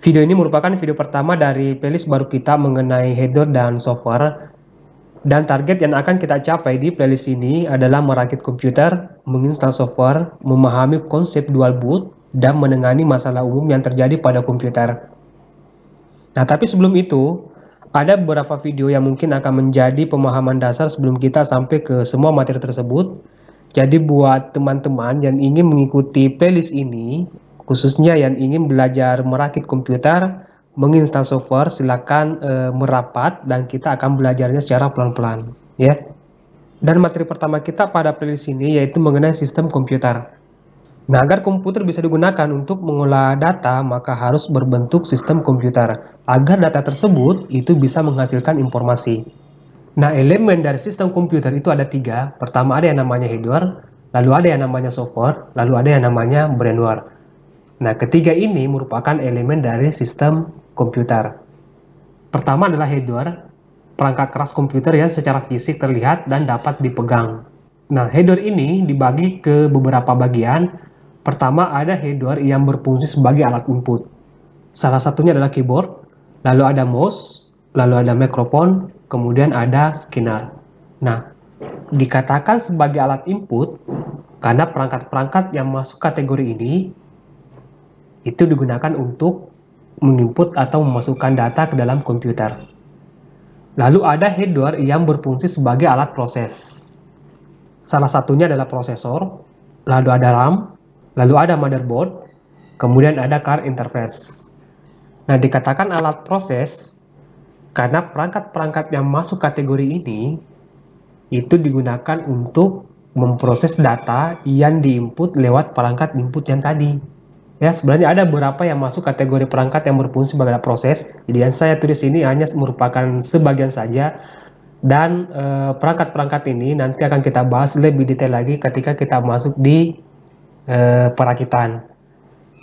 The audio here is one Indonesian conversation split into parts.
Video ini merupakan video pertama dari playlist baru kita mengenai header dan software. Dan target yang akan kita capai di playlist ini adalah merakit komputer, menginstal software, memahami konsep dual boot, dan menangani masalah umum yang terjadi pada komputer. Nah, tapi sebelum itu, ada beberapa video yang mungkin akan menjadi pemahaman dasar sebelum kita sampai ke semua materi tersebut. Jadi buat teman-teman yang ingin mengikuti playlist ini, khususnya yang ingin belajar merakit komputer, menginstal software, silakan merapat dan kita akan belajarnya secara pelan-pelan, ya. Dan materi pertama kita pada playlist ini yaitu mengenai sistem komputer. Nah, agar komputer bisa digunakan untuk mengolah data, maka harus berbentuk sistem komputer, agar data tersebut itu bisa menghasilkan informasi. Nah, elemen dari sistem komputer itu ada tiga. Pertama ada yang namanya hardware, lalu ada yang namanya software, lalu ada yang namanya firmware. Nah, ketiga ini merupakan elemen dari sistem komputer. Pertama adalah hardware, perangkat keras komputer yang secara fisik terlihat dan dapat dipegang. Nah, hardware ini dibagi ke beberapa bagian. Pertama ada hardware yang berfungsi sebagai alat input. Salah satunya adalah keyboard, lalu ada mouse, lalu ada mikrofon, kemudian ada scanner. Nah, dikatakan sebagai alat input karena perangkat-perangkat yang masuk kategori ini itu digunakan untuk menginput atau memasukkan data ke dalam komputer. Lalu ada hardware yang berfungsi sebagai alat proses. Salah satunya adalah prosesor, lalu ada RAM, lalu ada motherboard, kemudian ada card interface. Nah, dikatakan alat proses karena perangkat-perangkat yang masuk kategori ini itu digunakan untuk memproses data yang diinput lewat perangkat input yang tadi. Ya, sebenarnya ada beberapa yang masuk kategori perangkat yang berfungsi sebagai alat proses. Jadi yang saya tulis ini hanya merupakan sebagian saja. Dan perangkat-perangkat ini nanti akan kita bahas lebih detail lagi ketika kita masuk di perakitan.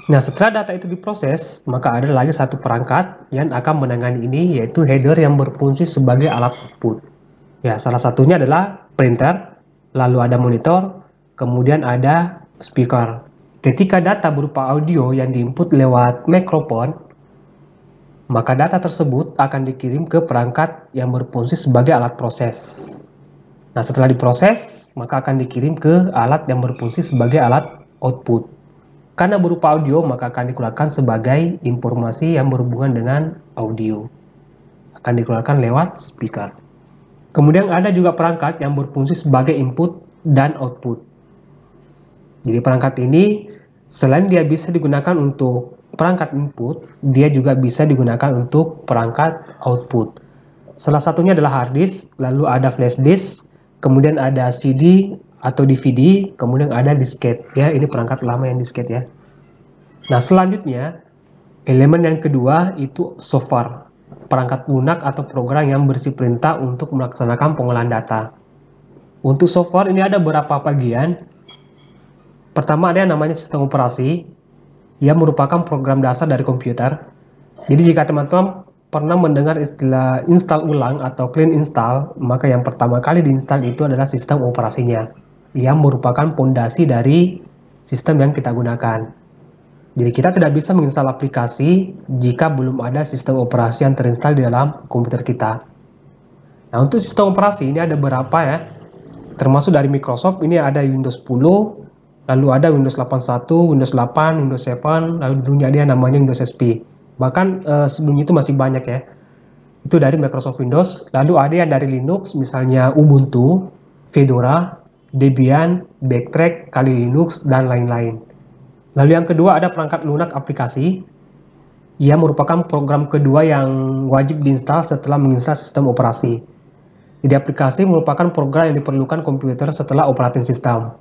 Nah, setelah data itu diproses, maka ada lagi satu perangkat yang akan menangani ini, yaitu header yang berfungsi sebagai alat output. Ya, salah satunya adalah printer, lalu ada monitor, kemudian ada speaker. Ketika data berupa audio yang diinput lewat mikrofon, maka data tersebut akan dikirim ke perangkat yang berfungsi sebagai alat proses. Nah, setelah diproses, maka akan dikirim ke alat yang berfungsi sebagai alat output. Karena berupa audio, maka akan dikeluarkan sebagai informasi yang berhubungan dengan audio. Akan dikeluarkan lewat speaker. Kemudian ada juga perangkat yang berfungsi sebagai input dan output. Jadi perangkat ini, selain dia bisa digunakan untuk perangkat input, dia juga bisa digunakan untuk perangkat output. Salah satunya adalah hard disk, lalu ada flash disk, kemudian ada CD atau DVD, kemudian ada disket. Ya, ini perangkat lama yang disket ya. Nah, selanjutnya elemen yang kedua itu software, perangkat lunak atau program yang berisi perintah untuk melaksanakan pengolahan data. Untuk software ini ada beberapa bagian. Pertama ada yang namanya sistem operasi, yang merupakan program dasar dari komputer. Jadi jika teman-teman pernah mendengar istilah install ulang atau clean install, maka yang pertama kali diinstal itu adalah sistem operasinya, yang merupakan fondasi dari sistem yang kita gunakan. Jadi kita tidak bisa menginstal aplikasi jika belum ada sistem operasi yang terinstal di dalam komputer kita. Nah, untuk sistem operasi ini ada beberapa ya, termasuk dari Microsoft. Ini ada Windows 10, lalu ada Windows 81, Windows 8, Windows 7, lalu dulunya dia namanya Windows XP. Bahkan sebelum itu masih banyak ya. Itu dari Microsoft Windows. Lalu ada yang dari Linux, misalnya Ubuntu, Fedora, Debian, Backtrack, Kali Linux, dan lain-lain. Lalu yang kedua ada perangkat lunak aplikasi. Ia merupakan program kedua yang wajib diinstal setelah menginstal sistem operasi. Jadi aplikasi merupakan program yang diperlukan komputer setelah operating system.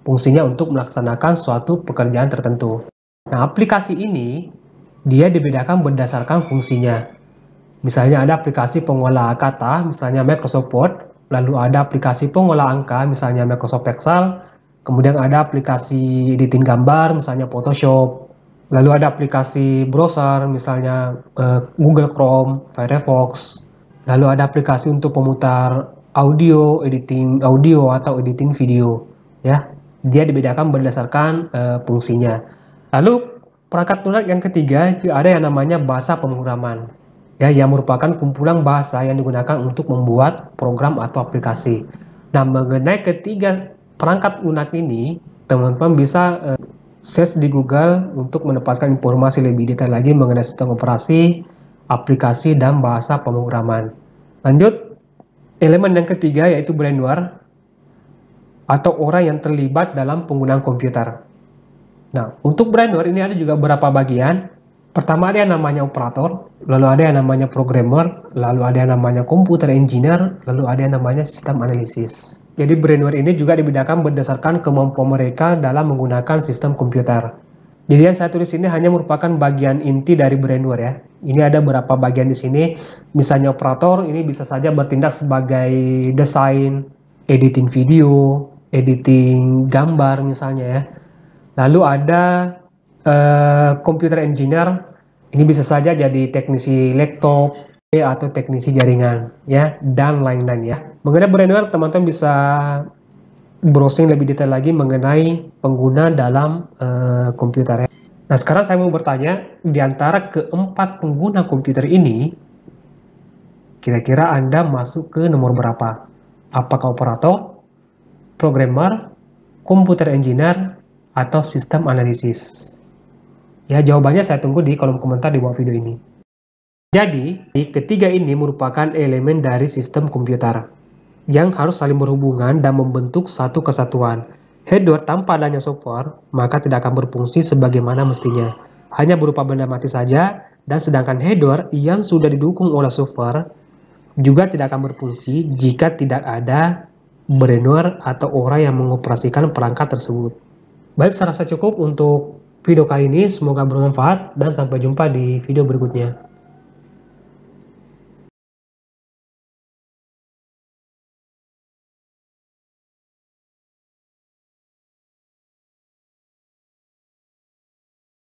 Fungsinya untuk melaksanakan suatu pekerjaan tertentu. Nah, aplikasi ini dia dibedakan berdasarkan fungsinya. Misalnya ada aplikasi pengolah kata, misalnya Microsoft Word, lalu ada aplikasi pengolah angka, misalnya Microsoft Excel, kemudian ada aplikasi editing gambar, misalnya Photoshop, lalu ada aplikasi browser, misalnya Google Chrome, Firefox, lalu ada aplikasi untuk pemutar audio, editing audio atau editing video, ya. Dia dibedakan berdasarkan fungsinya. Lalu Perangkat lunak yang ketiga itu ada yang namanya bahasa pemrograman, ya, yang merupakan kumpulan bahasa yang digunakan untuk membuat program atau aplikasi. Nah, mengenai ketiga perangkat lunak ini, teman-teman bisa search di Google untuk mendapatkan informasi lebih detail lagi mengenai sistem operasi, aplikasi, dan bahasa pemrograman. Lanjut, elemen yang ketiga yaitu brainware atau orang yang terlibat dalam penggunaan komputer. Nah, untuk brainware ini ada juga beberapa bagian. Pertama ada yang namanya operator, lalu ada yang namanya programmer, lalu ada yang namanya computer engineer, lalu ada yang namanya sistem analisis. Jadi brainware ini juga dibedakan berdasarkan kemampuan mereka dalam menggunakan sistem komputer. Jadi yang saya tulis ini hanya merupakan bagian inti dari brainware ya. Ini ada beberapa bagian di sini. Misalnya operator ini bisa saja bertindak sebagai desain, editing video, editing gambar misalnya ya. Lalu ada computer engineer, ini bisa saja jadi teknisi laptop atau teknisi jaringan ya, dan lain-lain ya. Mengenai brainware, teman-teman bisa browsing lebih detail lagi mengenai pengguna dalam komputer ya. Nah, sekarang saya mau bertanya, di antara keempat pengguna komputer ini, kira-kira Anda masuk ke nomor berapa? Apakah operator, programmer, computer engineer, atau sistem analisis? Ya, jawabannya saya tunggu di kolom komentar di bawah video ini. Jadi, ketiga ini merupakan elemen dari sistem komputer yang harus saling berhubungan dan membentuk satu kesatuan. Hardware tanpa adanya software, maka tidak akan berfungsi sebagaimana mestinya. Hanya berupa benda mati saja, dan sedangkan hardware yang sudah didukung oleh software juga tidak akan berfungsi jika tidak ada brainware atau orang yang mengoperasikan perangkat tersebut. Baik, saya rasa cukup untuk video kali ini. Semoga bermanfaat dan sampai jumpa di video berikutnya.